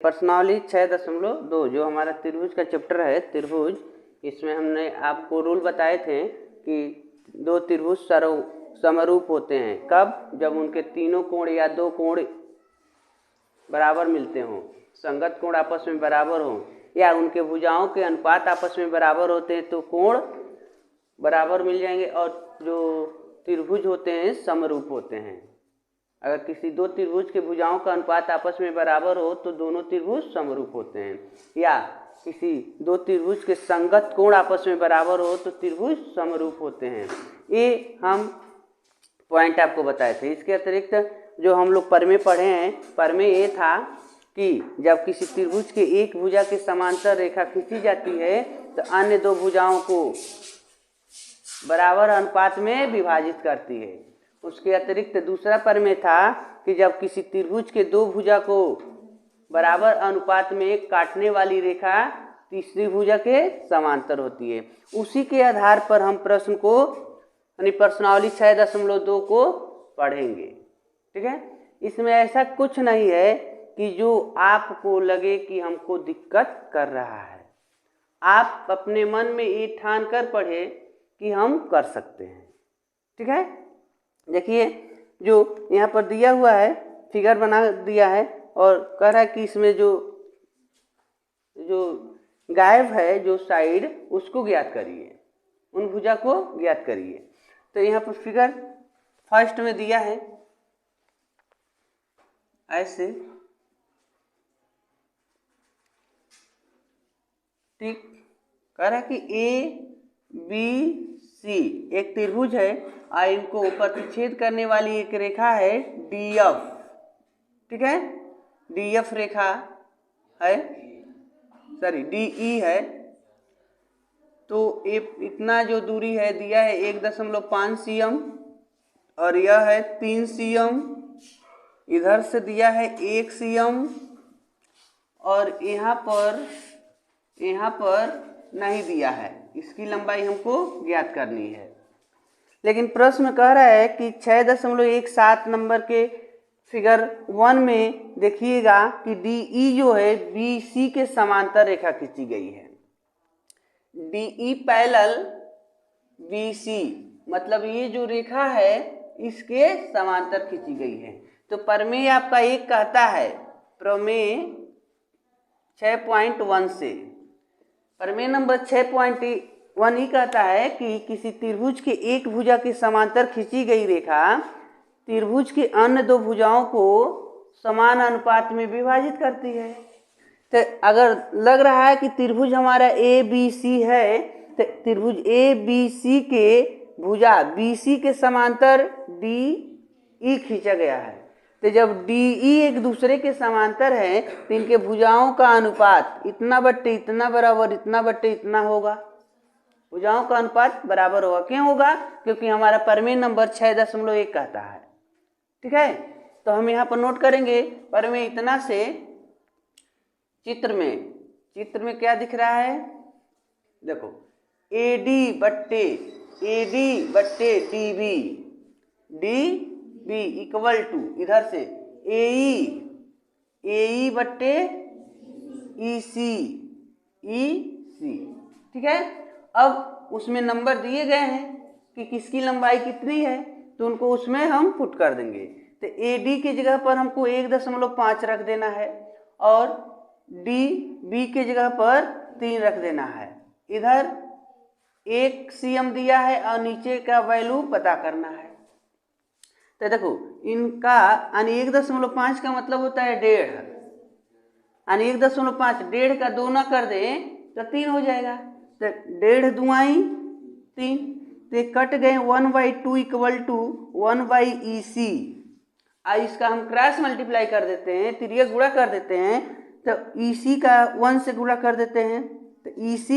प्रश्नावली 6.2 जो हमारा त्रिभुज का चैप्टर है त्रिभुज, इसमें हमने आपको रूल बताए थे कि दो त्रिभुज समरूप होते हैं। कब? जब उनके तीनों कोण या दो कोण बराबर मिलते हों, संगत कोण आपस में बराबर हों, या उनके भुजाओं के अनुपात आपस में बराबर होते हैं तो कोण बराबर मिल जाएंगे और जो त्रिभुज होते हैं समरूप होते हैं। अगर किसी दो त्रिभुज के भुजाओं का अनुपात आपस में बराबर हो तो दोनों त्रिभुज समरूप होते हैं, या किसी दो त्रिभुज के संगत कोण आपस में बराबर हो तो त्रिभुज समरूप होते हैं। ये हम पॉइंट आपको बताए थे। इसके अतिरिक्त जो हम लोग परमेय पढ़े हैं, परमेय ये था कि जब किसी त्रिभुज के एक भुजा के समांतर रेखा खींची जाती है तो अन्य दो भुजाओं को बराबर अनुपात में विभाजित करती है। उसके अतिरिक्त दूसरा परमेय था कि जब किसी त्रिभुज के दो भुजा को बराबर अनुपात में काटने वाली रेखा तीसरी भुजा के समांतर होती है। उसी के आधार पर हम प्रश्न को यानी प्रश्नावली 6.2 को पढ़ेंगे। ठीक है, इसमें ऐसा कुछ नहीं है कि जो आपको लगे कि हमको दिक्कत कर रहा है। आप अपने मन में ये ठान कर पढ़े कि हम कर सकते हैं। ठीक है, देखिए जो यहाँ पर दिया हुआ है, फिगर बना दिया है और कह रहा है कि इसमें जो गायब है जो साइड उसको ज्ञात करिए, उन भुजा को ज्ञात करिए। तो यहाँ पर फिगर फर्स्ट में दिया है ऐसे, ठीक, कह रहा है कि ABC एक त्रिभुज है और इनको प्रतिच्छेद करने वाली एक रेखा है DF। ठीक है, DF रेखा है, सॉरी DE है। तो इतना जो दूरी है दिया है 1.5 cm और यह है 3 cm। इधर से दिया है 1 cm और यहाँ पर नहीं दिया है। इसकी लंबाई हमको ज्ञात करनी है। लेकिन प्रश्न कह रहा है कि 6.17 नंबर के फिगर 1 में देखिएगा कि DE जो है BC के समांतर रेखा खींची गई है। DE पैरेलल BC मतलब ये जो रेखा है इसके समांतर खींची गई है। तो प्रमेय आपका एक कहता है, प्रमेय 6.1 से प्रमेय नंबर 6.1 ही कहता है कि किसी त्रिभुज के एक भुजा के समांतर खींची गई रेखा त्रिभुज के अन्य दो भुजाओं को समान अनुपात में विभाजित करती है। तो अगर लग रहा है कि त्रिभुज हमारा ABC है तो त्रिभुज ABC के भुजा BC के समांतर DE खींचा गया है। तो जब DE एक दूसरे के समांतर है तो इनके भुजाओं का अनुपात इतना बट्टे इतना बराबर इतना बट्टे इतना होगा। भुजाओं का अनुपात बराबर होगा। क्यों होगा? क्योंकि हमारा प्रमेय नंबर 6.1 कहता है। ठीक है, तो हम यहाँ पर नोट करेंगे प्रमेय इतना से चित्र में क्या दिख रहा है, देखो AD बट्टे DB इक्वल टू इधर से AE बट्टे EC। ठीक है, अब उसमें नंबर दिए गए हैं कि किसकी लंबाई कितनी है तो उनको उसमें हम पुट कर देंगे। तो AD की जगह पर हमको 1.5 रख देना है और DB के जगह पर 3 रख देना है। इधर 1 cm दिया है और नीचे का वैल्यू पता करना है। तो देखो इनका 1.5 का मतलब होता है 1.5, 1.5 का 2 ना कर दे तो 3 हो जाएगा। तो 1.5 दूआई 3, तो कट गए 1/2 इक्वल टू 1/EC। इसका हम क्रॉस मल्टीप्लाई कर देते हैं, तिर्यक गुणा कर देते हैं, तो EC का 1 से गुणा कर देते हैं तो EC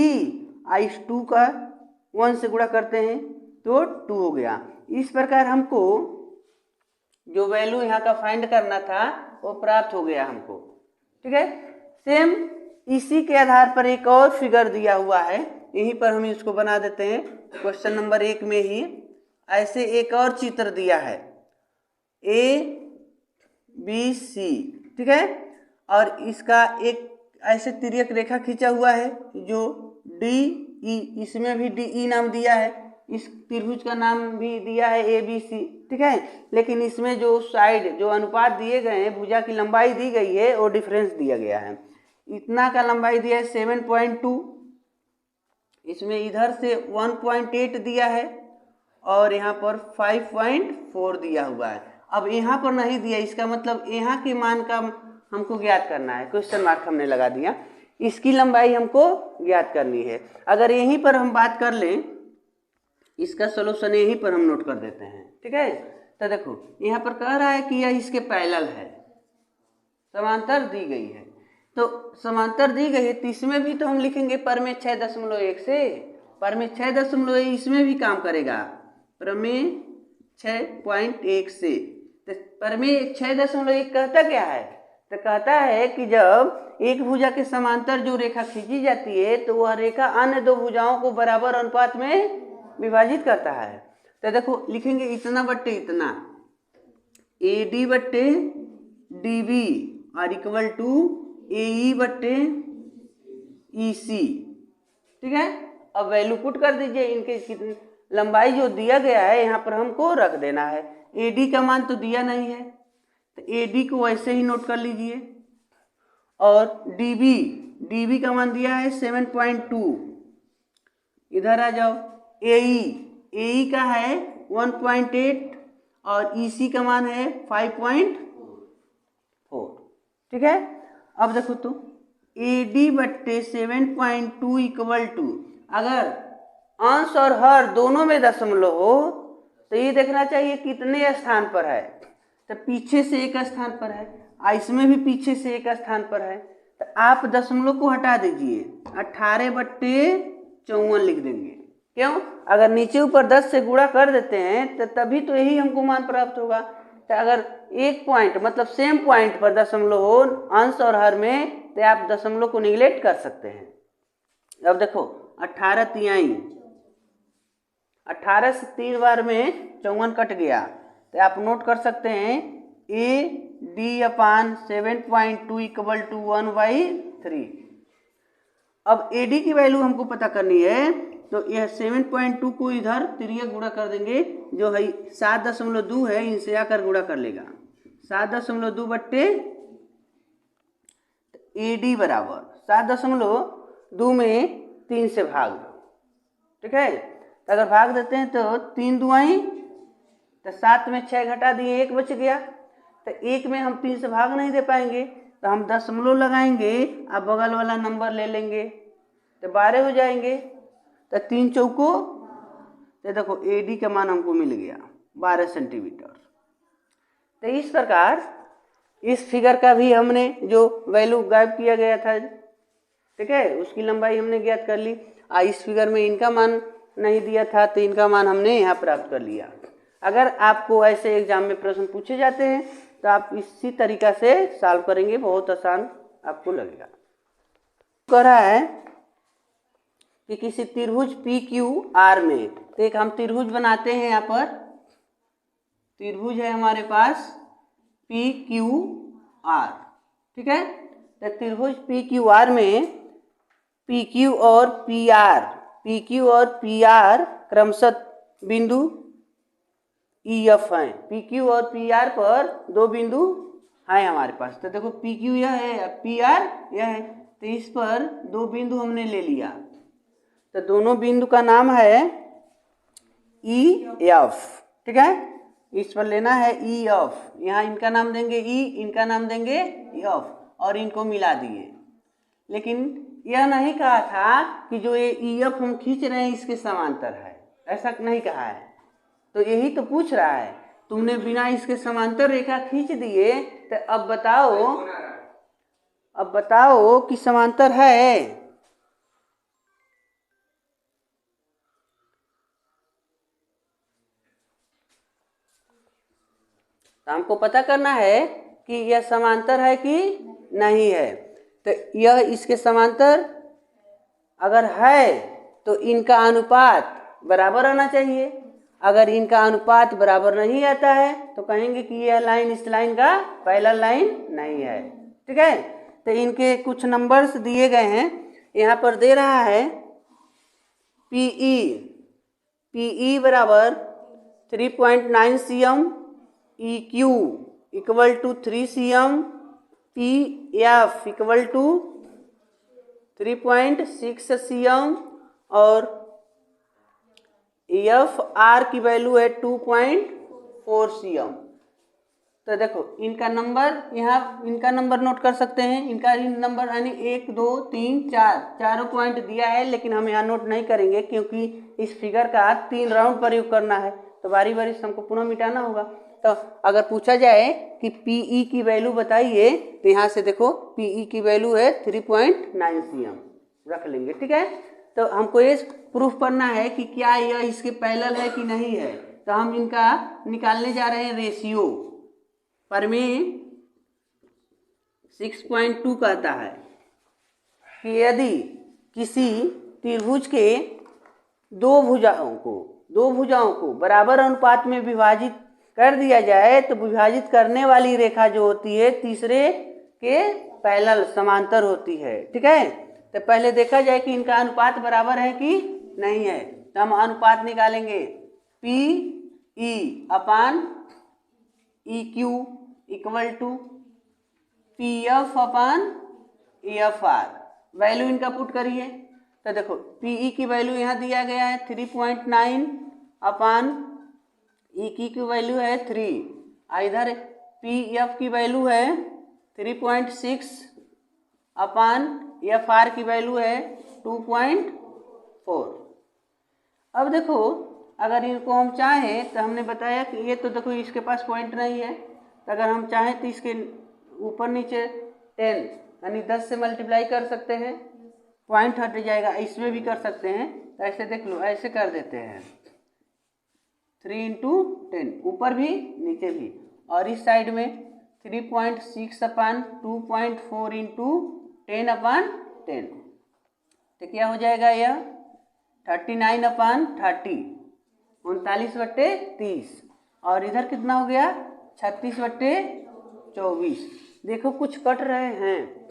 इस 2 का 1 से गुणा करते हैं तो 2 हो गया। इस प्रकार हमको जो वैल्यू यहाँ का फाइंड करना था वो प्राप्त हो गया हमको। ठीक है, सेम इसी के आधार पर एक और फिगर दिया हुआ है, यहीं पर हम इसको बना देते हैं। क्वेश्चन नंबर 1 में ही ऐसे एक और चित्र दिया है ABC। ठीक है, और इसका एक ऐसे तिर्यक रेखा खींचा हुआ है जो डी ई, इसमें भी डी ई नाम दिया है, इस त्रिभुज का नाम भी दिया है ए बी सी, ठीक है। लेकिन इसमें जो साइड जो अनुपात दिए गए हैं, भुजा की लंबाई दी गई है, वो डिफरेंस दिया गया है। इतना का लंबाई दिया है 7.2, इसमें इधर से 1.8 दिया है और यहाँ पर 5.4 दिया हुआ है। अब यहाँ पर नहीं दिया, इसका मतलब यहाँ के मान का हमको ज्ञात करना है, क्वेश्चन मार्क हमने लगा दिया, इसकी लंबाई हमको ज्ञात करनी है। अगर यहीं पर हम बात कर लें, इसका सॉल्यूशन यहीं पर हम नोट कर देते हैं, ठीक है। तो देखो यहाँ पर कह रहा है कि यह इसके पैरेलल है, समांतर दी गई है, तो समांतर दी गई है, तो इसमें भी तो हम लिखेंगे परमेय 6.1 से, परमेय 6.1 इसमें भी काम करेगा, परमेय 6.1 से। तो परमेय 6.1 कहता क्या है, तो कहता है कि जब एक भुजा के समांतर जो रेखा खींची जाती है तो वह रेखा अन्य दो भुजाओं को बराबर अनुपात में विभाजित करता है। तो देखो लिखेंगे इतना बट्टे इतना, ए डी बट्टे डी बी और इक्वल टू ए ई बट्टे ई सी, ठीक है। अब वैल्यू पुट कर दीजिए, इनके कितनी लंबाई जो दिया गया है यहाँ पर हमको रख देना है। ए डी का मान तो दिया नहीं है, तो ए डी को वैसे ही नोट कर लीजिए, और डी बी का मान दिया है 7.2, इधर आ जाओ, ए ई का है 1.8 और ई सी का मान है 5.4, ठीक है। अब देखो तो ए डी बट्टे 7.2 इक्वल टू, अगर अंश और हर दोनों में दशमलव हो तो ये देखना चाहिए कितने स्थान पर है, तो पीछे से एक स्थान पर है, इसमें भी पीछे से एक स्थान पर है, तो आप दशमलव को हटा दीजिए, 18/54 लिख देंगे। क्यों, अगर नीचे ऊपर 10 से गुणा कर देते हैं तो तभी तो यही हमको मान प्राप्त होगा। तो अगर एक पॉइंट मतलब सेम पॉइंट पर दशमलव हो अंश और हर में, तो आप दशमलव को निगलेक्ट कर सकते हैं। अब देखो 18 तिहाई, 18 से 3 बार में 54 कट गया, तो आप नोट कर सकते हैं A D upon 7.2 equal to 1/3। अब ए डी की वैल्यू हमको पता करनी है, तो यह 7.2 को इधर तिर्यक गुणा कर देंगे, जो है 7.2 है, इनसे आकर गुणा कर लेगा 7.2 बट्टे ए डी बराबर 7.2 में 3 से भाग दो, ठीक है। तो अगर भाग देते हैं तो 3 दुआई, तो 7 में 6 घटा दिए, 1 बच गया, तो 1 में हम 3 से भाग नहीं दे पाएंगे, तो हम दशमलव लगाएंगे, अब बगल वाला नंबर ले लेंगे, तो 12 हो जाएंगे, तो 3 चौको, तो देखो ए डी का मान हमको मिल गया 12 सेंटीमीटर। तो इस प्रकार इस फिगर का भी हमने जो वैल्यू गायब किया गया था, ठीक है, उसकी लंबाई हमने ज्ञात कर ली। इस फिगर में इनका मान नहीं दिया था, तो इनका मान हमने यहाँ प्राप्त कर लिया। अगर आपको ऐसे एग्जाम में प्रश्न पूछे जाते हैं तो आप इसी तरीका से सॉल्व करेंगे, बहुत आसान आपको लगेगा। कह रहा है कि किसी त्रिभुज पी क्यू आर में, तो एक हम त्रिभुज बनाते हैं, यहाँ पर त्रिभुज है हमारे पास पी क्यू आर, ठीक है। तो त्रिभुज पी क्यू आर में पी क्यू और पी आर क्रमशः बिंदु ई एफ हैं। पी क्यू और पी आर पर 2 बिंदु हैं हमारे पास। तो देखो पी क्यू यह है, पी आर यह है, तो इस पर 2 बिंदु हमने ले लिया, तो दोनों बिंदु का नाम है ई एफ, ठीक है। इस पर लेना है ई एफ, यहाँ इनका नाम देंगे ई, इनका नाम देंगे एफ, और इनको मिला दिए। लेकिन यह नहीं कहा था कि जो ये ई एफ हम खींच रहे हैं इसके समांतर है, ऐसा नहीं कहा है। तो यही तो पूछ रहा है, तुमने बिना इसके समांतर रेखा खींच दिए, तो अब बताओ कि समांतर है। तो हमको पता करना है कि यह समांतर है कि नहीं है। तो यह इसके समांतर अगर है तो इनका अनुपात बराबर आना चाहिए। अगर इनका अनुपात बराबर नहीं आता है तो कहेंगे कि यह लाइन इस लाइन का पैरेलल लाइन नहीं है। ठीक है। तो इनके कुछ नंबर्स दिए गए हैं, यहाँ पर दे रहा है पीई बराबर 3.9 cm, EQ equal to 3 cm, PF equal to 3.6 cm और EFR की वैल्यू है 2.4 cm। तो देखो इनका नंबर, यहाँ इनका नंबर नोट कर सकते हैं। इनका नंबर यानी 1 2 3 4 चारों पॉइंट दिया है, लेकिन हम यहाँ नोट नहीं करेंगे क्योंकि इस फिगर का 3 राउंड प्रयोग करना है, तो बारी बारी से हमको पुनः मिटाना होगा। तो अगर पूछा जाए कि पीई की वैल्यू बताइए, तो यहाँ से देखो पीई की वैल्यू है 3.9 cm रख लेंगे। ठीक है। तो हमको ये प्रूफ करना है कि क्या यह इसके पैरेलल है कि नहीं है। तो हम इनका निकालने जा रहे हैं रेशियो। पर में 6.2 कहता है कि यदि किसी त्रिभुज के दो भुजाओं को बराबर अनुपात में विभाजित कर दिया जाए, तो विभाजित करने वाली रेखा जो होती है तीसरे के पैरेलल समांतर होती है। ठीक है। तो पहले देखा जाए कि इनका अनुपात बराबर है कि नहीं है। तो हम अनुपात निकालेंगे, P E upon E Q equal to P F upon E F R. Value इनका पुट करिए। तो देखो पीई की वैल्यू यहाँ दिया गया है 3.9 अपान ई की वैल्यू है 3, इधर पी एफ की वैल्यू है 3.6 अपान एफ आर की वैल्यू है 2.4। अब देखो अगर इनको हम चाहें, तो हमने बताया कि ये तो देखो इसके पास पॉइंट नहीं है, तो अगर हम चाहें तो इसके ऊपर नीचे 10 यानी 10 से मल्टीप्लाई कर सकते हैं, पॉइंट हट जाएगा। इसमें भी कर सकते हैं। तो ऐसे देख लो, ऐसे कर देते हैं 3 × 10 ऊपर भी नीचे भी, और इस साइड में 3.6 अपान 2.4 × 10 अपान 10। तो क्या हो जाएगा यह 39 अपान 30, 39/30। और इधर कितना हो गया 36/24। देखो कुछ कट रहे हैं,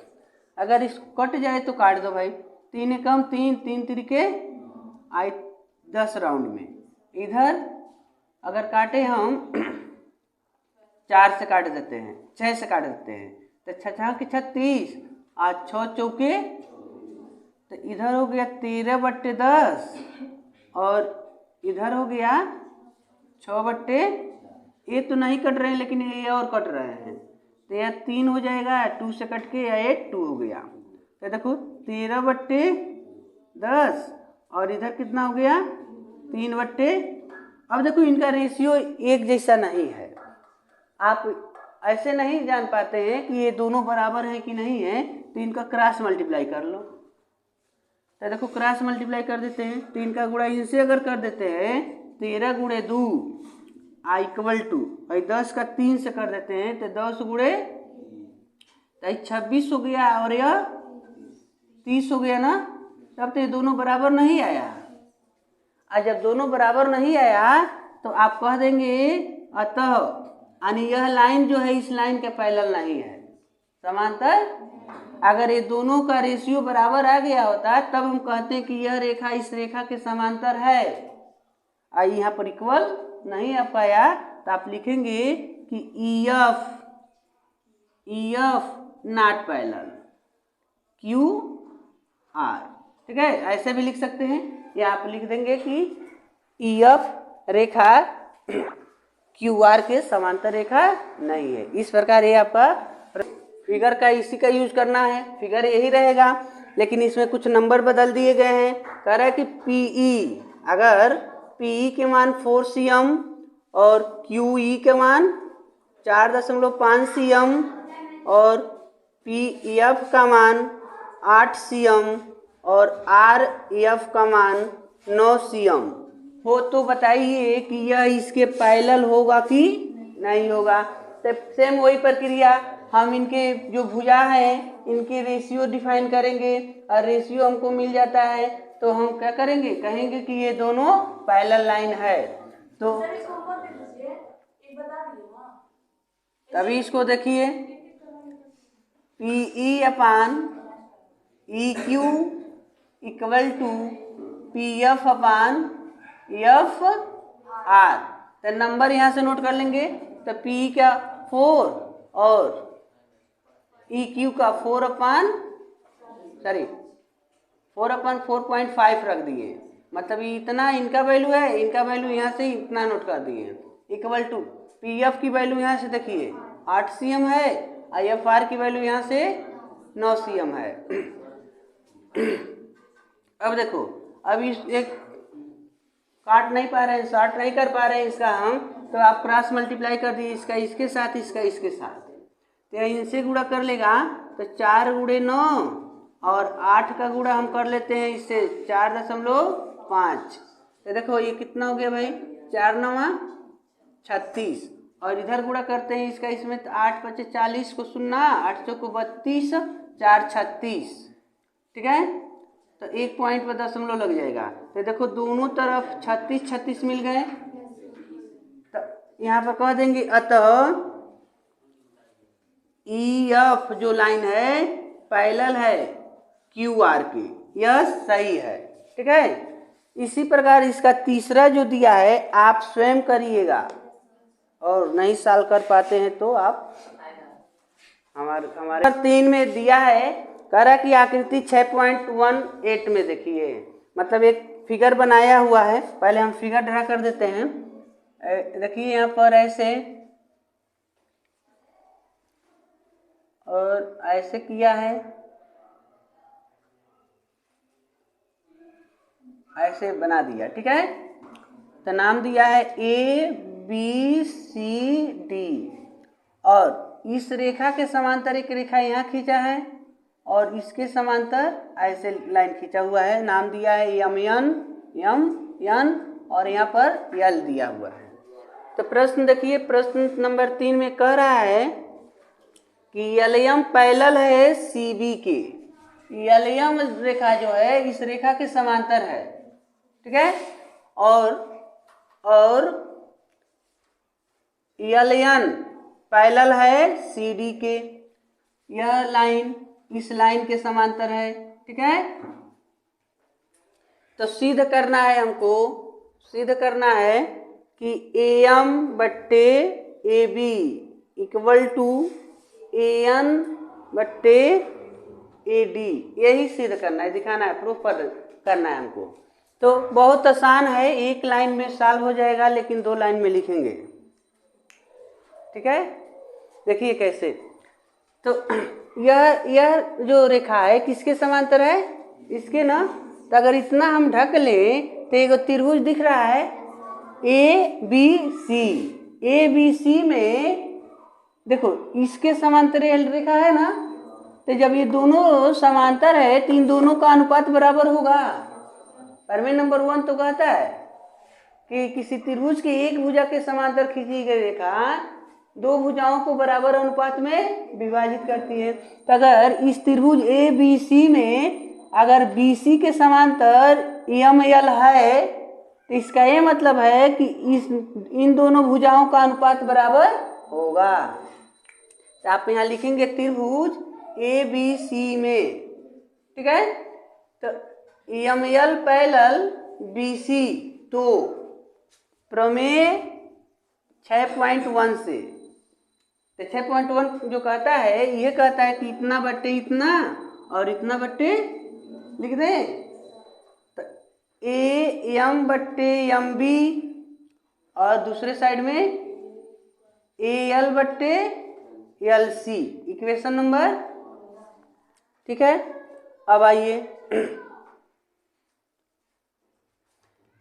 अगर इस कट जाए तो काट दो भाई। 3 कम 3, 3 तिरिके आए 10 राउंड में। इधर अगर काटे हम 4 से काट देते हैं, 6 से काट देते हैं, तो 6 की 36 आज 6 चौके, तो इधर हो गया 13/10 और इधर हो गया 6/, ये तो नहीं कट रहे हैं लेकिन ये और कट रहे हैं, तो यह 3 हो जाएगा, 2 से कट के यह 2 हो गया। तो देखो 13/10 और इधर कितना हो गया 3/। अब देखो इनका रेशियो एक जैसा नहीं है। आप ऐसे नहीं जान पाते हैं कि ये दोनों बराबर हैं कि नहीं है, तो इनका क्रॉस मल्टीप्लाई कर लो। तो देखो क्रॉस मल्टीप्लाई कर देते हैं, तो इनका गुणा इनसे अगर कर देते हैं 13 × 2 इक्वल टू 10 का 3 से कर देते हैं, तो 10 × 26 हो गया और यह 30 हो गया ना। तब तो ये दोनों बराबर नहीं आया। और जब दोनों बराबर नहीं आया तो आप कह देंगे अतः, यानी यह लाइन जो है इस लाइन के पैरेलल नहीं है, समांतर। अगर ये दोनों का रेशियो बराबर आ गया होता तब हम कहते हैं कि यह रेखा इस रेखा के समांतर है। यहाँ पर इक्वल नहीं आ पाया, तो आप लिखेंगे कि EF नॉट पैरेलल QR। ठीक है, ऐसे भी लिख सकते हैं, या आप लिख देंगे कि EF रेखा QR के समांतर रेखा नहीं है। इस प्रकार ये आपका फिगर का इसी का यूज करना है, फिगर यही रहेगा, लेकिन इसमें कुछ नंबर बदल दिए गए हैं। कह रहा है कि PE, अगर PE के मान 4 cm और QE के मान 4.5 cm और PF का मान 8 cm और RF का मान 9 cm हो, तो बताइए कि यह इसके पैरेलल होगा कि नहीं होगा। तो सेम वही प्रक्रिया, हम इनके जो भुजा हैं इनके रेशियो डिफाइन करेंगे, और रेशियो हमको मिल जाता है तो हम क्या करेंगे, कहेंगे कि ये दोनों पैरेलल लाइन है। तो तभी इसको देखिए PE upon EQ equal to PF upon FR। तो नंबर यहाँ से नोट कर लेंगे। तो PE का 4 और EQ का 4/4.5 रख दिए। मतलब इतना इनका वैल्यू है, इनका वैल्यू यहाँ से इतना नोट कर दिए। इक्वल टू PF की वैल्यू यहाँ से देखिए 8 cm है, IFR की वैल्यू यहाँ से 9 cm है। अब देखो, अब इस एक काट नहीं पा रहे हैं, शॉर्ट नहीं कर पा रहे हैं इसका हम, तो आप क्रॉस मल्टीप्लाई कर दिए, इसका इसके साथ, इसका इसके साथ। तो इनसे गुणा कर लेगा तो 4 × 9 और 8 का गुणा हम कर लेते हैं इससे 4.5। तो देखो ये कितना हो गया भाई, 4 × 9 = 36। और इधर गुणा करते हैं इसका इसमें, तो 8 × 5 = 40 को 0, 8 × 4 = 32, 4 × 36। ठीक है, तो 1 पॉइंट पर दशमलव लग जाएगा। तो देखो दोनों तरफ 36 36 मिल गए। तो यहाँ पर कह देंगे अतः EF जो लाइन है पैरेलल है QR के, यह सही है। ठीक है, इसी प्रकार इसका तीसरा जो दिया है आप स्वयं करिएगा, और नहीं सॉल्व कर पाते हैं तो आप हमारे 3 में दिया है करा की आकृति 6.18 में देखिए। मतलब एक फिगर बनाया हुआ है, पहले हम फिगर ड्रा कर देते हैं। देखिए यहाँ पर ऐसे और ऐसे किया है, ऐसे बना दिया। ठीक है, तो नाम दिया है ABCD, और इस रेखा के समांतर एक रेखा यहाँ खींचा है और इसके समांतर ऐसे लाइन खींचा हुआ है। नाम दिया है MN और यहाँ पर L दिया हुआ है। तो प्रश्न देखिए, प्रश्न नंबर 3 में कह रहा है कि LM पैरेलल है CB के। LM रेखा जो है इस रेखा के समांतर है। ठीक है, और LN पैरेलल है CD के। यह लाइन इस लाइन के समांतर है। ठीक है, तो सिद्ध करना है हमको, सिद्ध करना है कि AM/AB इक्वल टू AN/AD, यही सिद्ध करना है, दिखाना है, प्रूफ करना है हमको। तो बहुत आसान है, एक लाइन में सॉल्व हो जाएगा, लेकिन 2 लाइन में लिखेंगे। ठीक है, देखिए कैसे। तो यह जो रेखा है किसके समांतर है, इसके ना। तो अगर इतना हम ढक लें तो एक त्रिभुज दिख रहा है ABC। ABC में देखो इसके समांतर रेखा है ना, तो जब ये दोनों समांतर है तो इन दोनों का अनुपात बराबर होगा। प्रमेय नंबर 1 तो कहता है कि किसी त्रिभुज की एक भुजा के समांतर खींची गई रेखा 2 भुजाओं को बराबर अनुपात में विभाजित करती है। तो अगर इस त्रिभुज ABC में अगर BC के समांतर ML है तो इसका ये मतलब है कि इन दोनों भुजाओं का अनुपात बराबर होगा। तो आप यहाँ लिखेंगे त्रिभुज ABC में। ठीक है, तो ML पैरेलल BC, तो प्रमेय 6.1 से, तो 6.1 जो कहता है यह कहता है कि इतना बट्टे इतना और इतना बट्टे लिख दें, तो AM/MB और दूसरे साइड में AL/LC, इक्वेशन नंबर। ठीक है, अब आइए,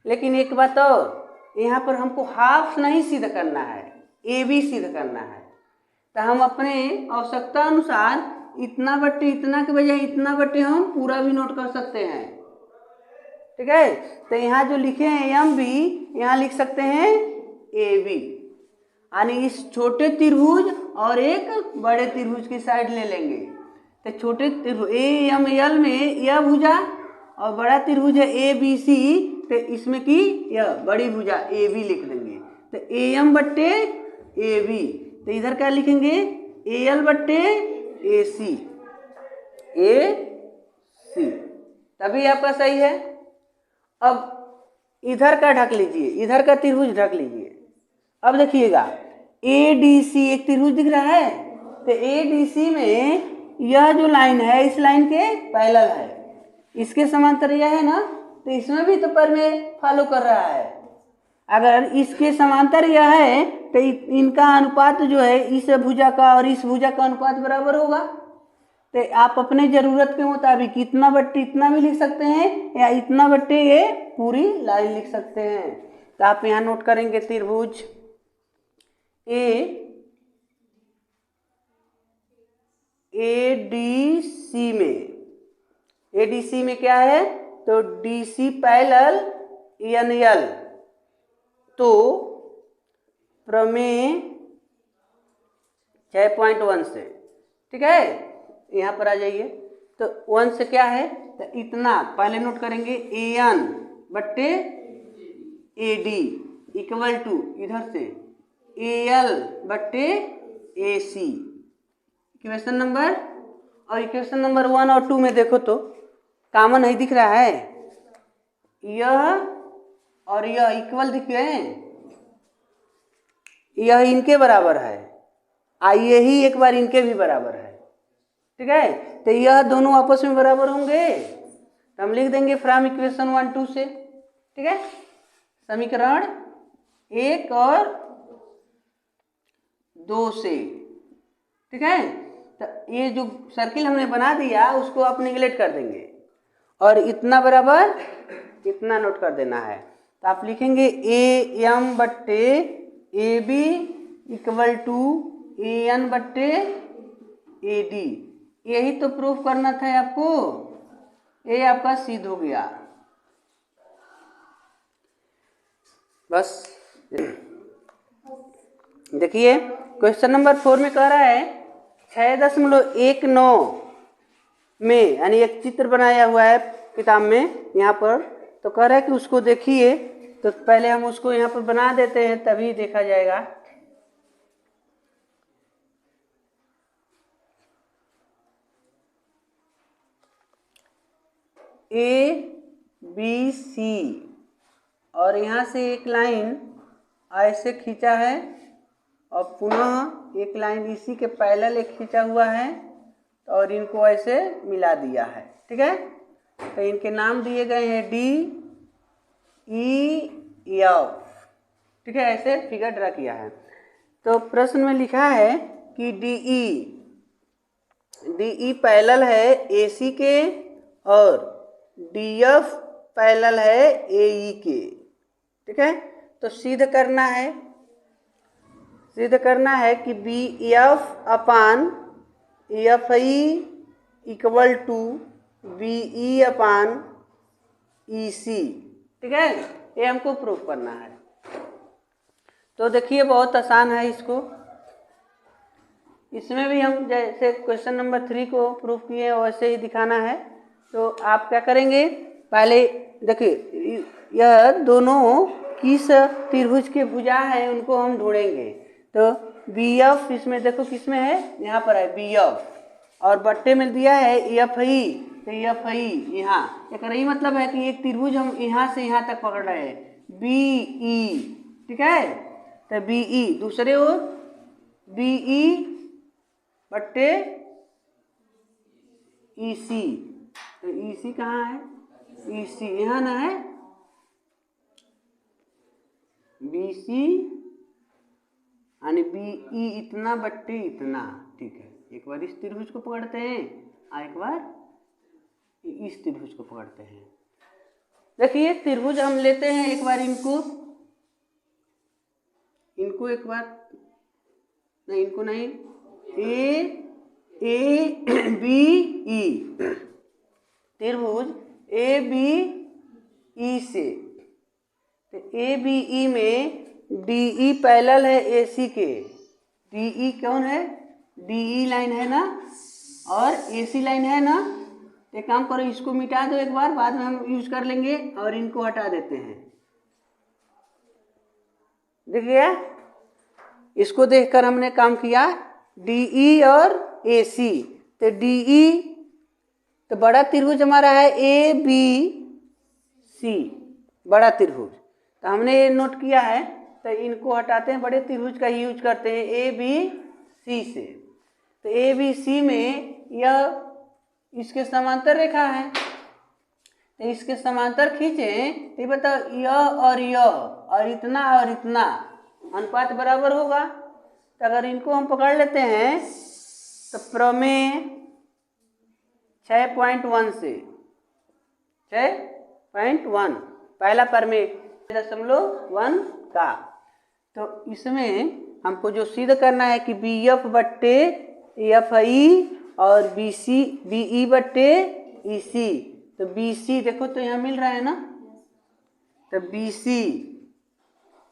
लेकिन एक बात और, यहाँ पर हमको हाफ नहीं सिद्ध करना है, AB सिद्ध करना है। तो हम अपने आवश्यकता अनुसार इतना बट्टे इतना के बजाय इतना बट्टे हम पूरा भी नोट कर सकते हैं। ठीक है, तो यहाँ जो लिखे हैं MB, यहाँ लिख सकते हैं AB, यानी इस छोटे त्रिभुज और एक बड़े त्रिभुज की साइड ले लेंगे। तो छोटे AML में यह भुजा और बड़ा त्रिभुज है ABC, तो इसमें की यह बड़ी भुजा AB लिख देंगे। तो AM/AB, तो इधर क्या लिखेंगे AL/AC, ए सी, तभी आपका सही है। अब इधर का ढक लीजिए, इधर का त्रिभुज ढक लीजिए। अब देखिएगा ए डी सी एक त्रिभुज दिख रहा है, तो ए डी सी में यह जो लाइन है इस लाइन के पैरेलल है, इसके समांतर यह है ना, तो इसमें भी तो पर में फॉलो कर रहा है। अगर इसके समांतर यह है तो इनका अनुपात जो है इस भुजा का और इस भुजा का अनुपात बराबर होगा। तो आप अपने जरूरत के मुताबिक इतना बट्टे इतना भी लिख सकते हैं या इतना बट्टे ये पूरी लाइन लिख सकते हैं। तो आप यहाँ नोट करेंगे त्रिभुज ADC में क्या है, तो DC पैरेलल NL, तो प्रमेय 6.1 से, ठीक है, यहाँ पर आ जाइए। तो 1 से क्या है, तो इतना पहले नोट करेंगे AN बट्टे AD इक्वल टू इधर से AL बट्टे AC, इक्वेशन नंबर। और इक्वेशन नंबर 1 और 2 में देखो तो कॉमन नहीं दिख रहा है, यह और यह इक्वल दिख रहे हैं, यह इनके बराबर है, आइए ही एक बार इनके भी बराबर है, ठीक है। तो यह दोनों आपस में बराबर होंगे, तो हम लिख देंगे फ्रॉम इक्वेशन 1 2 से, ठीक है, समीकरण 1 और 2 से, ठीक है। तो ये जो सर्किल हमने बना दिया उसको आप निगलेक्ट कर देंगे और इतना बराबर इतना नोट कर देना है। तो आप लिखेंगे AM बट्टे AB इक्वल टू AN बट्टे AD, यही तो प्रूफ करना था आपको, ये आपका सिद्ध हो गया। बस देखिए क्वेश्चन नंबर 4 में कह रहा है 6.19 में, यानी एक चित्र बनाया हुआ है किताब में यहाँ पर, तो कह रहा है कि उसको देखिए। तो पहले हम उसको यहाँ पर बना देते हैं तभी देखा जाएगा। ABC और यहाँ से एक लाइन ऐसे खींचा है और पुनः एक लाइन इसी के पैरेलल एक खींचा हुआ है और इनको ऐसे मिला दिया है, ठीक है। तो इनके नाम दिए गए हैं DEF, ठीक है, ऐसे फिगर ड्रा किया है। तो प्रश्न में लिखा है कि DE पैरेलल है AC के और DF पैरेलल है AE के, ठीक है। तो सिद्ध करना है कि BF upon EFI equal to BE upon EC, ठीक है, ये हमको प्रूफ करना है। तो देखिए बहुत आसान है, इसमें भी हम जैसे क्वेश्चन नंबर 3 को प्रूफ किए वैसे ही दिखाना है। तो आप क्या करेंगे, पहले देखिए यह दोनों किस त्रिभुज के भुजा है उनको हम ढूंढेंगे। तो BF इसमें देखो किसमें है, यहाँ पर है BF और बट्टे में दिया है EFI, तो EFI यहाँ, एक यही मतलब है कि एक त्रिभुज हम यहाँ से यहाँ तक पकड़ रहे हैं BE, ठीक है। तो BE दूसरे ओर BE बट्टे EC, तो EC कहाँ है, EC यहाँ ना है, BC यानी BE इतना बट्टे इतना, ठीक है। एक बार इस त्रिभुज को पकड़ते हैं और एक बार इस त्रिभुज को पकड़ते हैं। देखिए त्रिभुज हम लेते हैं, एक बार इनको एक बार नहीं, इनको नहीं, ABE त्रिभुज ABE से, तो ABE में DE पैरेलल है AC के, DE कौन है, DE लाइन है ना और AC लाइन है ना। एक काम करो इसको मिटा दो एक बार, बाद में हम यूज कर लेंगे और इनको हटा देते हैं। देखिए इसको देखकर हमने काम किया DE और AC, तो DE तो बड़ा त्रिभुज हमारा है ए बी सी, बड़ा त्रिभुज। तो हमने ये नोट किया है, तो इनको हटाते हैं, बड़े त्रिभुज का यूज करते हैं ए बी सी से। तो ए बी सी में यह इसके समांतर रेखा है, तो इसके समांतर खींचें तो बताओ यह और इतना अनुपात बराबर होगा। तो अगर इनको हम पकड़ लेते हैं तो प्रमेय 6.1 से 6.1 पहला प्रमेय 0.1 का, तो इसमें हमको जो सिद्ध करना है कि बी एफ बट्टे एफ आई और बी सी बी ई बट्टे ई सी। तो बी सी देखो तो यहाँ मिल रहा है ना, तो बी सी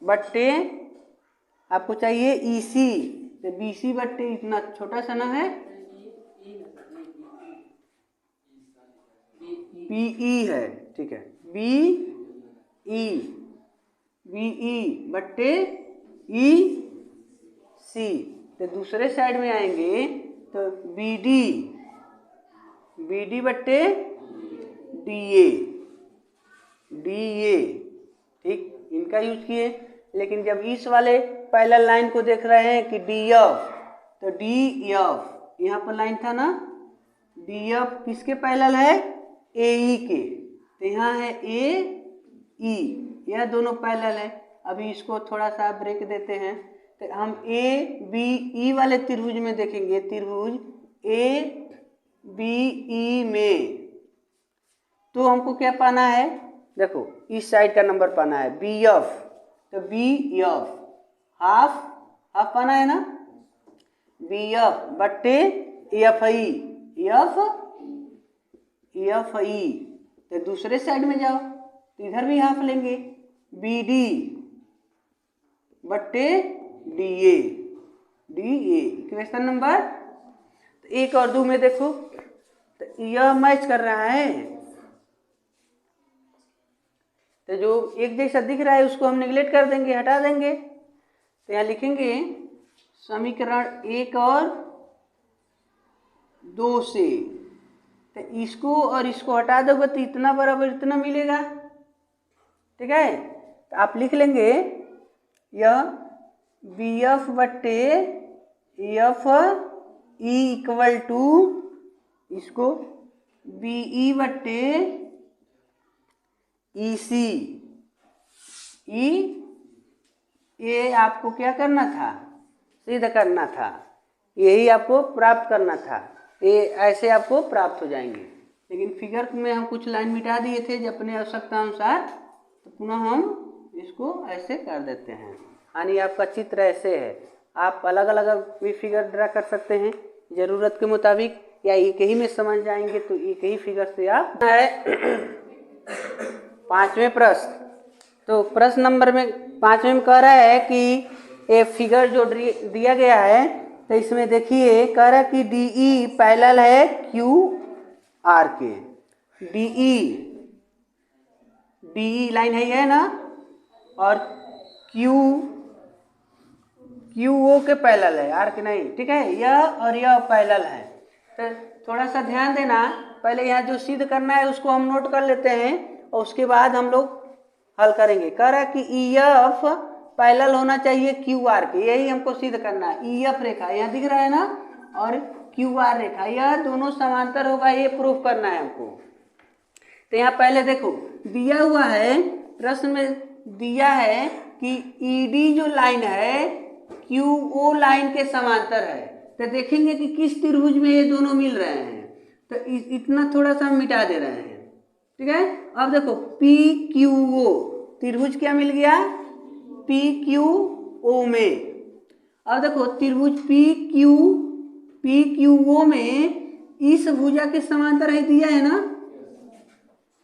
बट्टे आपको चाहिए ई सी, तो बी सी बट्टे इतना छोटा सा ना है बी ई है, ठीक है, बी ई बट्टे ई सी। तो दूसरे साइड में आएंगे तो बी डी बट्टे डी ए, ठीक, इनका यूज किए। लेकिन जब इस वाले पैरेलल लाइन को देख रहे हैं कि डी एफ, तो डी एफ यहाँ पर लाइन था ना, डी एफ किसके पैरेलल है, ए ई के, तो यहाँ है ए ई, यह दोनों पैरेलल है। अभी इसको थोड़ा सा ब्रेक देते हैं, तो हम ए बी ई वाले त्रिभुज में देखेंगे, त्रिभुज ए बी ई में तो हमको क्या पाना है, देखो इस साइड का नंबर पाना है बी एफ, तो बी एफ हाफ पाना है ना, बी एफ बट्टे एफ आई, तो दूसरे साइड में जाओ तो इधर भी हाफ लेंगे, बी डी बट्टे डी ए, इक्वेशन नंबर 1 और 2 में देखो तो यह मैच कर रहा है। तो जो एक जैसा दिख रहा है उसको हम नेगलेक्ट कर देंगे, हटा देंगे। तो यहाँ लिखेंगे समीकरण 1 और 2 से, तो इसको और इसको हटा दोगे तो इतना बराबर इतना मिलेगा, ठीक है। तो आप लिख लेंगे यह बी एफ बट्टे एफ ई इक्वल टू, इसको बी ई बट्टे ई सी, ये आपको क्या करना था, सिद्ध करना था, यही आपको प्राप्त करना था, ये ऐसे आपको प्राप्त हो जाएंगे। लेकिन फिगर में हम कुछ लाइन मिटा दिए थे जब अपने आवश्यकता अनुसार, तो पुनः हम इसको ऐसे कर देते हैं, यानी आपका चित्र ऐसे है। आप अलग अलग भी फिगर ड्रा कर सकते हैं ज़रूरत के मुताबिक, या एक ही में समझ जाएंगे तो एक ही फिगर से आप है। 5वें प्रश्न, तो प्रश्न नंबर में 5वें में कह रहा है कि ये फिगर जो दिया गया है, तो इसमें देखिए कह रहा है कि डी ई पैरेलल है क्यू आर के, डी ई लाइन है ना, और क्यू ओ के पैरेलल है, आर के नहीं, ठीक है, यह और यह पैरेलल है। तो थोड़ा सा ध्यान देना, पहले यहाँ जो सिद्ध करना है उसको हम नोट कर लेते हैं और उसके बाद हम लोग हल करेंगे। कह रहा है कि ई एफ पैरेलल होना चाहिए क्यू आर के, यही हमको सिद्ध करना है। ई एफ रेखा यहाँ दिख रहा है ना, और क्यू आर रेखा, यह दोनों समांतर होगा, ये प्रूफ करना है हमको। तो यहाँ पहले देखो दिया हुआ है, प्रश्न में दिया है कि ई डी जो लाइन है क्यू ओ लाइन के समांतर है। तो देखेंगे कि किस त्रिभुज में ये दोनों मिल रहे हैं, तो इतना थोड़ा सा मिटा दे रहे हैं, ठीक है। अब देखो पी क्यू ओ त्रिभुज क्या मिल गया, पी क्यू ओ में। अब देखो त्रिभुज पी क्यू ओ में इस भुजा के समांतर है, दिया है ना।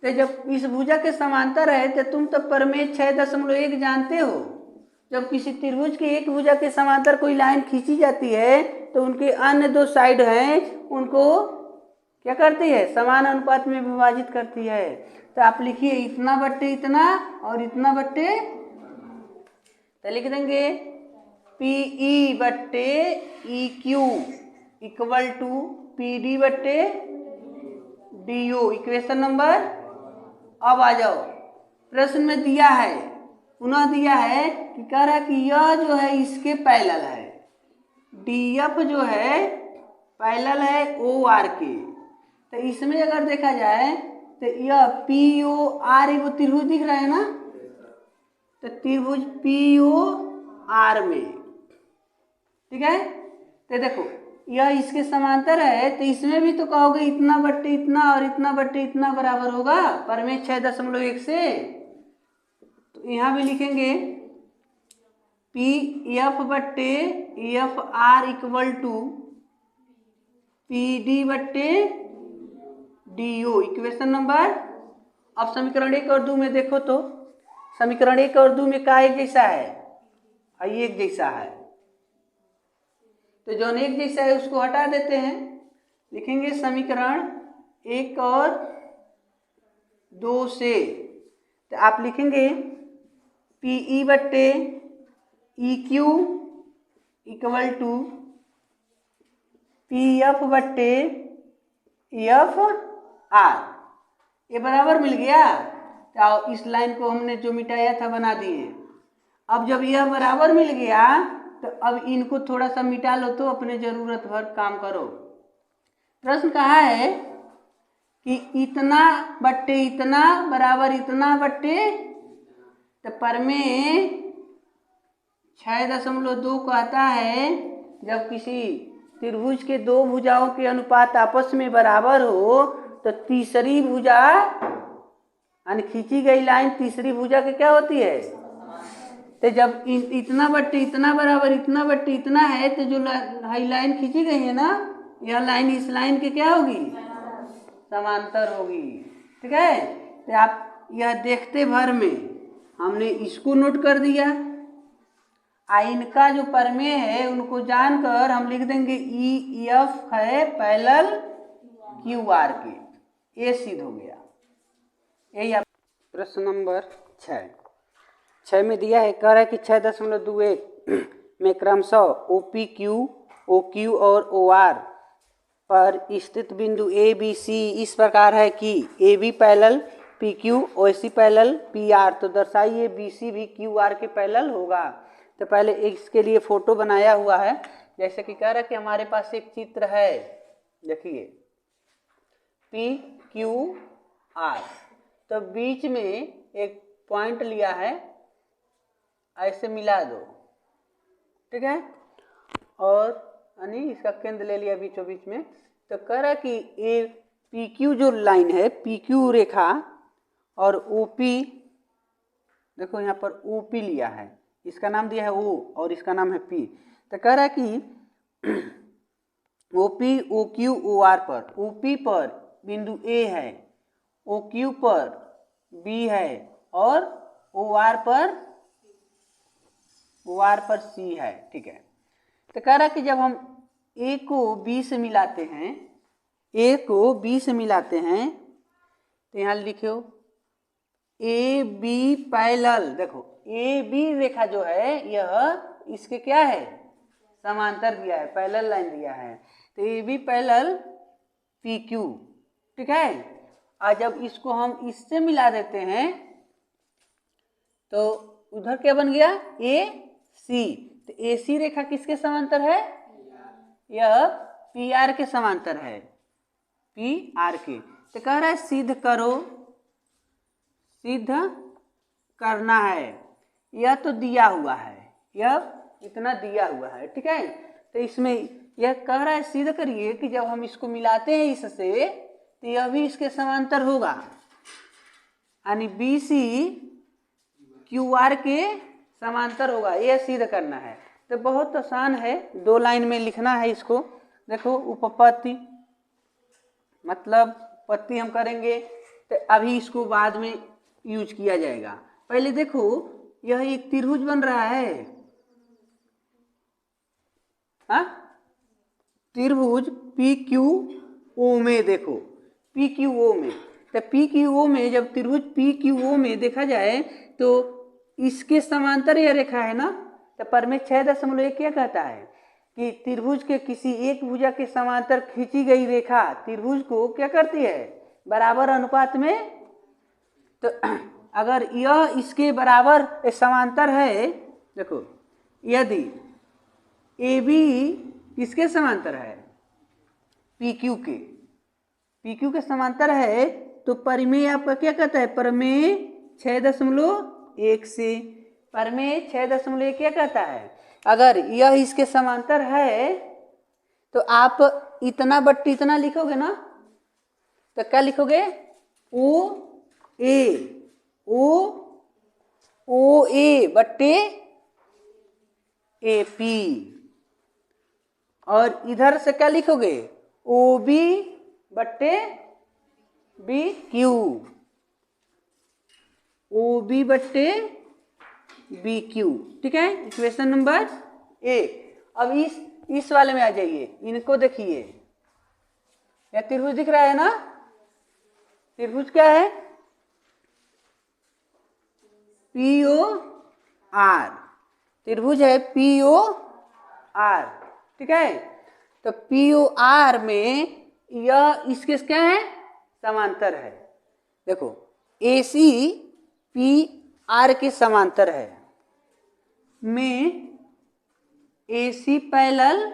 तो जब इस भुजा के समांतर है तो तुम तो प्रमेय 6.1 जानते हो, जब किसी त्रिभुज के एक भुजा के समांतर कोई लाइन खींची जाती है तो उनके अन्य दो साइड हैं उनको क्या करती है, समान अनुपात में विभाजित करती है। तो आप लिखिए इतना बट्टे इतना और इतना बट्टे, तो लिख देंगे पी ई बट्टे E Q equal to P D बट्टे DO। इक्वेशन नंबर, अब आ जाओ, प्रश्न में दिया है, पुनः दिया है कि कह रहा है कि यह जो है इसके पैरेलल है, DF जो है पैरेलल है OR के। तो इसमें अगर देखा जाए तो यह POR एगो त्रिभुज दिख रहा है ना, तो त्रिभुज POR में, ठीक है। तो देखो यह इसके समांतर है, तो इसमें भी तो कहोगे इतना बट्टे इतना और इतना बट्टे इतना बराबर होगा, पर में 6.1 से। तो यहाँ भी लिखेंगे PF बट्टे FR इक्वल टू PD बट्टे DO। इक्वेशन नंबर, अब समीकरण 1 और 2 में देखो तो समीकरण 1 और 2 में का एक जैसा है, एक जैसा है, तो जो एक जैसा है उसको हटा देते हैं, लिखेंगे समीकरण 1 और 2 से। तो आप लिखेंगे PE बट्टे EQ इक्वल टू PF बट्टे FR, ये बराबर मिल गया। तो इस लाइन को हमने जो मिटाया था बना दिए। अब जब यह बराबर मिल गया तो अब इनको थोड़ा सा मिटा लो, तो अपने जरूरत भर काम करो। प्रश्न कहा है कि इतना बट्टे इतना बराबर इतना बट्टे, तो पर में 6.2 कहता है जब किसी त्रिभुज के दो भुजाओं के अनुपात आपस में बराबर हो तो तीसरी भुजा यानी खींची गई लाइन तीसरी भुजा की क्या होती है। तो जब इतना बट्टे इतना बराबर इतना बट्टे इतना है, तो जो लाइन खींची गई है ना, यह लाइन इस लाइन के क्या होगी, समांतर होगी, ठीक है। तो आप यह देखते भर में हमने इसको नोट कर दिया, इनका जो परमेय है उनको जानकर हम लिख देंगे EF है पैरेलल QR के, ये सिद्ध हो गया। यही आप प्रश्न नंबर 6 में दिया है, कह रहा है कि 6.21 में क्रमशः OPQ, OQ और OR पर स्थित बिंदु ABC इस प्रकार है कि AB parallel PQ, OC parallel PR, तो दर्शाइए BC भी QR के पैरेलल होगा। तो पहले इसके लिए फोटो बनाया हुआ है, जैसे कि कह रहा है कि हमारे पास एक चित्र है, देखिए PQR, तो बीच में एक पॉइंट लिया है, ऐसे मिला दो, ठीक है, और यानी इसका केंद्र ले लिया बीचों बीच में। तो कह रहा है कि ये PQ जो लाइन है, PQ रेखा और OP, देखो यहाँ पर OP लिया है, इसका नाम दिया है O और इसका नाम है P। तो कह रहा है कि OP OQ OR पर, OP पर बिंदु A है, OQ पर B है और OR पर C है, ठीक है। तो कह रहा है कि जब हम A को B से मिलाते हैं, A को B से मिलाते हैं, तो यहाँ लिखो AB पैरेलल, देखो AB रेखा जो है यह इसके क्या है, समांतर दिया है, पैरेलल लाइन दिया है, तो AB पैरेलल PQ, ठीक है। और जब इसको हम इससे मिला देते हैं तो उधर क्या बन गया, AC। तो AC रेखा किसके समांतर है, यह PR के समांतर है, PR के। तो कह रहा है सिद्ध करो, सिद्ध करना है, यह तो दिया हुआ है, यह इतना दिया हुआ है, ठीक है। तो इसमें यह कह रहा है सिद्ध करिए कि जब हम इसको मिलाते हैं इससे, तो यह भी इसके समांतर होगा, यानी BC QR के समांतर होगा, यह सिद्ध करना है। तो बहुत आसान है, 2 लाइन में लिखना है इसको। देखो उपपत्ति, मतलब पत्ती हम करेंगे, तो अभी इसको बाद में यूज किया जाएगा। पहले देखो यह एक त्रिभुज बन रहा है, त्रिभुज PQO में, देखो PQO में, तो PQO में जब त्रिभुज PQO में देखा जाए तो इसके समांतर यह रेखा है ना, तो पर में 6.1 क्या कहता है कि त्रिभुज के किसी एक भुजा के समांतर खींची गई रेखा त्रिभुज को क्या करती है, बराबर अनुपात में, तो अगर यह इसके बराबर समांतर है, देखो यदि ए बी किसके समांतर है, पी क्यू के समांतर है, तो परिमेय आपका क्या कहता है, प्रमेय 6.1 से, प्रमेय 6.1 क्या कहता है, अगर यह इसके समांतर है तो आप इतना बट्टी इतना लिखोगे ना, तो क्या लिखोगे, ओ ए बट्टे ए पी, और इधर से क्या लिखोगे, ओ बी बट्टे बी क्यू, ओ बी बट्टे बी क्यू। ठीक है, इक्वेशन नंबर 1। अब इस वाले में आ जाइए, इनको देखिए, यह त्रिभुज दिख रहा है ना, त्रिभुज क्या है, पीओ आर, त्रिभुज है पीओ आर। ठीक है, तो पीओ आर में यह इसके क्या है, समांतर है। देखो ए सी पी आर के समांतर है, में ए सी पैरेलल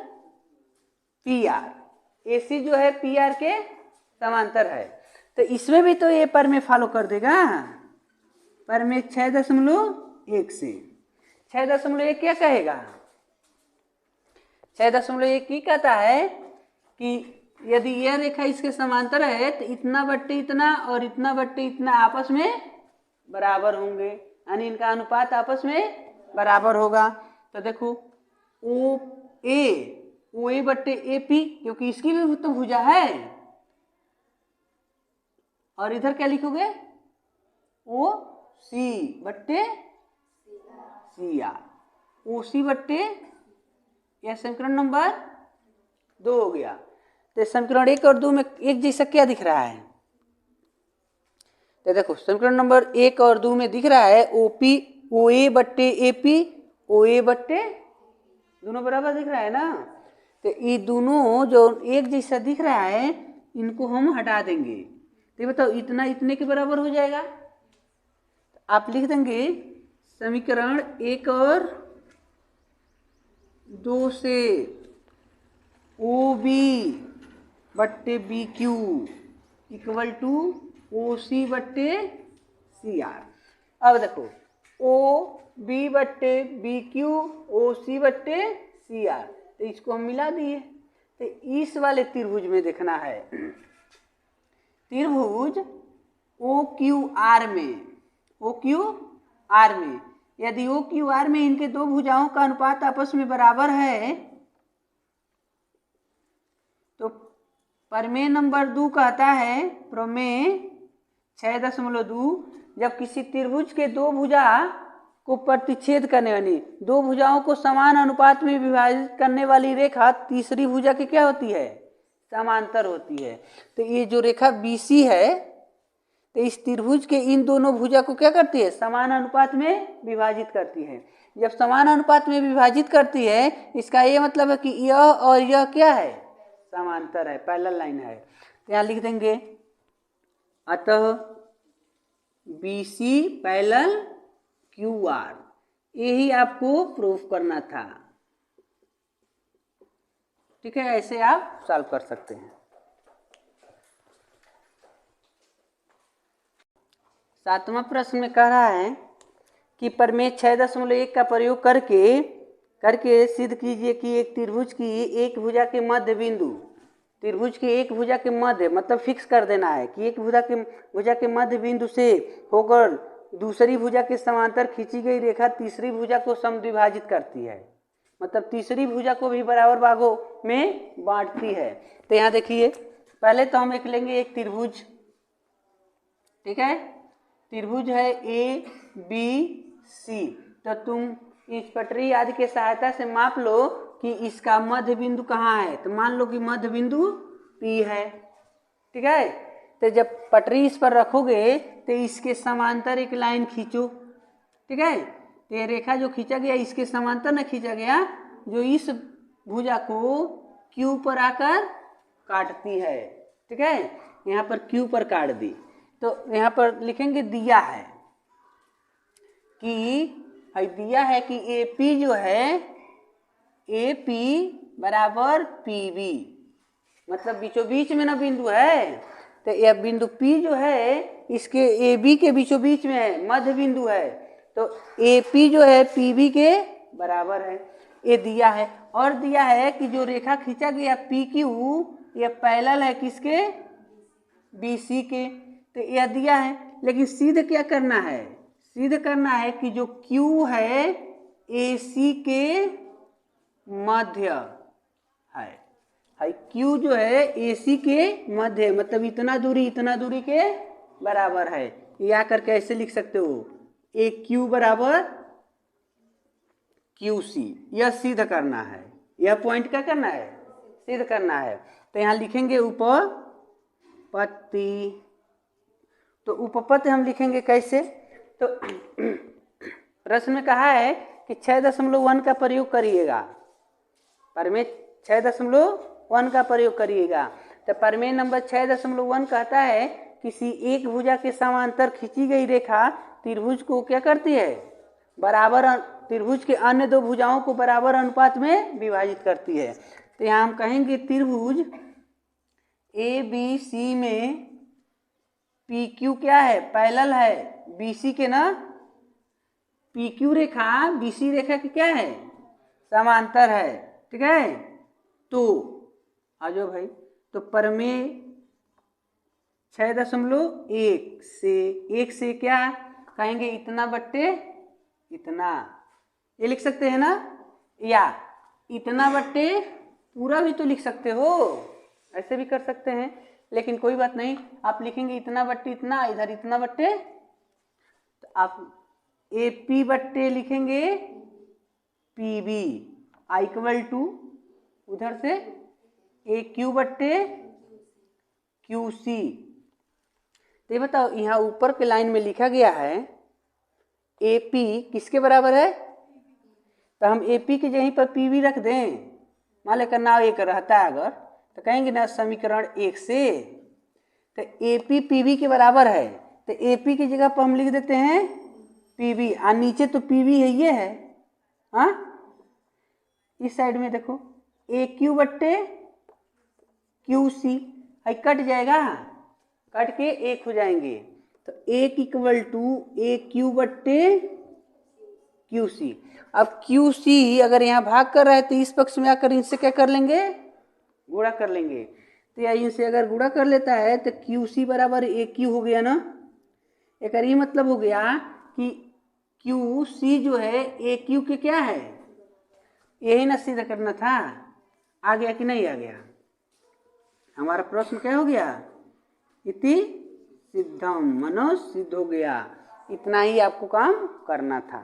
पी आर, ए सी जो है पी आर के समांतर है, तो इसमें भी तो ये प्रमेय फॉलो कर देगा, प्रमेय 6.1 से। 6.1 क्या कहेगा, 6.1 की कहता है कि यदि यह रेखा इसके समांतर है तो इतना बट्टे इतना और इतना बट्टे इतना आपस में बराबर होंगे, यानी इनका अनुपात आपस में बराबर होगा। तो देखो ओ ए बट्टे ए पी, क्योंकि इसकी भी तो भुजा है, और इधर क्या लिखोगे, ओ सी बट्टे सी आर, ओ सी बट्टे, यह समीकरण नंबर 2 हो गया। तो समीकरण 1 और 2 में एक जैसा क्या दिख रहा है, तो देखो समीकरण नंबर 1 और 2 में दिख रहा है ओपी ओ ए बट्टे ए पी, ओ ए बट्टे, दोनों बराबर दिख रहा है ना, तो ये दोनों जो एक जैसा दिख रहा है इनको हम हटा देंगे, तो बताओ इतना इतने के बराबर हो जाएगा। आप लिख देंगे समीकरण 1 और 2 से ओ बी बट्टे B Q equal to O C बट्टे सी आर। अब देखो ओ बी बट्टे बी क्यू ओ सी बट्टे सी आर, तो इसको हम मिला दिए। तो इस वाले त्रिभुज में देखना है, त्रिभुज ओ क्यू आर में, ओ क्यू आर में यदि ओ क्यू आर में इनके दो भुजाओं का अनुपात आपस में बराबर है, तो प्रमेय नंबर 2 कहता है, प्रमेय 6.2, जब किसी त्रिभुज के दो भुजा को प्रतिच्छेद करने वाली, दो भुजाओं को समान अनुपात में विभाजित करने वाली रेखा तीसरी भुजा की क्या होती है, समांतर होती है। तो ये जो रेखा BC है, तो इस त्रिभुज के इन दोनों भुजा को क्या करती है, समान अनुपात में विभाजित करती है। जब समान अनुपात में विभाजित करती है, इसका ये मतलब है कि यह और यह क्या है, समांतर है, पैरेलल लाइन है। तो यहाँ लिख देंगे अतः BC पैरेलल QR, यही आपको प्रूफ करना था। ठीक है, ऐसे आप सॉल्व कर सकते हैं। 7वां प्रश्न में कह रहा है कि प्रमेय 6.1 का प्रयोग करके सिद्ध कीजिए कि एक त्रिभुज की एक भुजा के मध्य बिंदु, त्रिभुज की एक भुजा के मध्य मतलब फिक्स कर देना है कि एक भुजा के मध्य बिंदु से होकर दूसरी भुजा के समांतर खींची गई रेखा तीसरी भुजा को समद्विभाजित करती है, मतलब तीसरी भुजा को भी बराबर भागों में बांटती है। तो यहाँ देखिए, पहले तो हम एक लेंगे एक त्रिभुज, ठीक है, त्रिभुज है ABC, तो तुम इस पटरी आदि के सहायता से माप लो कि इसका मध्य बिंदु कहाँ है। तो मान लो कि मध्य बिंदु P है, ठीक है। तो जब पटरी इस पर रखोगे तो इसके समांतर एक लाइन खींचो, ठीक है। तो ये रेखा जो खींचा गया इसके समांतर न खींचा गया, जो इस भुजा को Q पर आकर काटती है, ठीक है। यहाँ पर क्यू पर काट दी, तो यहाँ पर लिखेंगे दिया है दिया है कि AP जो है AP बराबर PB, मतलब बीचों बीच में ना बिंदु है, तो यह बिंदु P जो है इसके AB के बीचों बीच में है, मध्य बिंदु है, तो AP जो है PB के बराबर है, ये दिया है। और दिया है कि जो रेखा खींचा गया PQ यह पैरेलल है किसके, BC के, तो यह दिया है। लेकिन सिद्ध क्या करना है, सिद्ध करना है कि जो Q है AC के मध्य है, Q जो है AC के मध्य, मतलब इतना दूरी के बराबर है। ये आकर के ऐसे लिख सकते हो, AQ बराबर QC, यह सिद्ध करना है, यह पॉइंट क्या करना है, सिद्ध करना है। तो यहाँ लिखेंगे उपपत्ति, तो उपपत्ति हम लिखेंगे कैसे, तो प्रश्न में कहा है कि 6.1 का प्रयोग करिएगा, प्रमेय 6.1 का प्रयोग करिएगा। तो प्रमेय नंबर 6.1 कहता है किसी एक भुजा के समांतर खींची गई रेखा त्रिभुज को क्या करती है, बराबर त्रिभुज के अन्य दो भुजाओं को बराबर अनुपात में विभाजित करती है। तो यहाँ हम कहेंगे त्रिभुज ABC में PQ क्या है, पैरेलल है BC के ना, PQ रेखा BC रेखा की क्या है, समांतर है, ठीक है। तो आ जाओ भाई, तो प्रमेय 6.1 से क्या कहेंगे, इतना बट्टे इतना, ये लिख सकते हैं ना, या इतना बट्टे पूरा भी तो लिख सकते हो, ऐसे भी कर सकते हैं, लेकिन कोई बात नहीं, आप लिखेंगे इतना बट्टे इतना, इधर इतना बट्टे, तो आप AP बट्टे लिखेंगे PB इक्वल टू उधर से AQ बट्टे QC। तो ये बताओ, यहाँ ऊपर के लाइन में लिखा गया है AP किसके बराबर है, तो हम AP के यहीं पर PB रख दें, मान लेकर नाव एक रहता है अगर, तो कहेंगे ना समीकरण 1 से, तो AP PB के बराबर है, तो AP की जगह पर हम लिख देते हैं PB, और नीचे तो PB है, ये है, हाँ इस साइड में देखो AQ बट्टे QC, कट जाएगा, कट के एक हो जाएंगे, तो 1 इक्वल टू AQ बट्टे QC। अब QC अगर यहाँ भाग कर रहा है तो इस पक्ष में आकर इनसे क्या कर लेंगे, गुणा कर लेंगे, तो या इनसे अगर गुणा कर लेता है तो QC बराबर AQ हो गया ना। एक ये मतलब हो गया कि QC जो है AQ के क्या है, यही ना सिद्ध करना था, आ गया कि नहीं आ गया, हमारा प्रश्न क्या हो गया, इति सिद्धम, मनो सिद्ध हो गया। इतना ही आपको काम करना था।